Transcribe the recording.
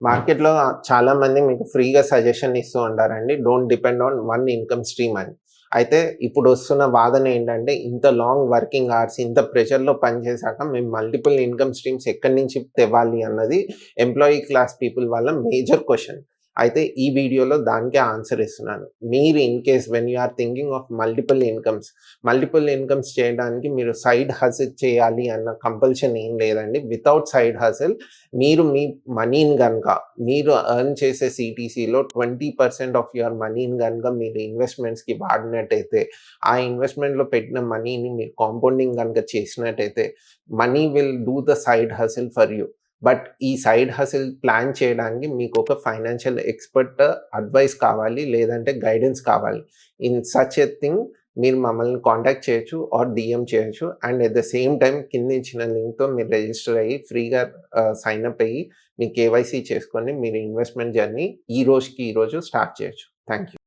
మార్కెట్‌లో చాలామంది మీకు ఫ్రీగా సజెషన్ ఇస్తూ ఉంటారండి. Don't depend on one income stream అని. అయితే ఇప్పుడొస్తున్న వాదన ఏంటంటే, ఇంత లాంగ్ వర్కింగ్ అవర్స్, ఇంత ప్రెషర్‌లో పనిచేశాక మేము మల్టిపుల్ ఇన్‌కమ్ స్ట్రీమ్స్ ఎక్కడి నుంచి తేవాలి అన్నది ఎంప్లాయీ క్లాస్ పీపుల్ వల్ల మేజర్ క్వెషన్. అయితే ఈ వీడియోలో దానికే ఆన్సర్ ఇస్తున్నాను. మీరు in case when you are thinking of multiple incomes చేయడానికి మీరు సైడ్ హసిల్ చేయాలి అన్న కంపల్షన్ ఏం లేదండి. వితౌట్ సైడ్ హసిల్ మీరు మీ మనీని గనక మీరు ఎర్న్ చేసే సీటీసీలో 20% ఆఫ్ యువర్ మనీని గనక మీరు ఇన్వెస్ట్‌మెంట్స్‌కి వాడినట్టయితే, ఆ ఇన్వెస్ట్‌మెంట్‌లో పెట్టిన మనీని మీరు కాంపౌండింగ్ గనక చేసినట్టయితే, money will do the side hustle for you. But ఈ సైడ్ హసిల్ ప్లాన్ చేయడానికి మీకొక ఫైనాన్షియల్ ఎక్స్‌పర్ట్ అడ్వైస్ కావాలి. లేదంటే గైడెన్స్ కావాలి. ఇన్ సచ్ ఎ థింగ్ మీరు మమ్మల్ని కాంటాక్ట్ చేయొచ్చు ఆర్ డీఎం చేయొచ్చు. And at the same time కింద ఇచ్చిన లింక్‌తో మీరు రిజిస్టర్ అయ్యి ఫ్రీగా సైన్ అప్ అయ్యి మీ కేవైసీ చేసుకొని మీరు ఇన్వెస్ట్‌మెంట్ జర్నీ ఈ రోజుకి ఈ రోజు స్టార్ట్ చేయొచ్చు. Thank you.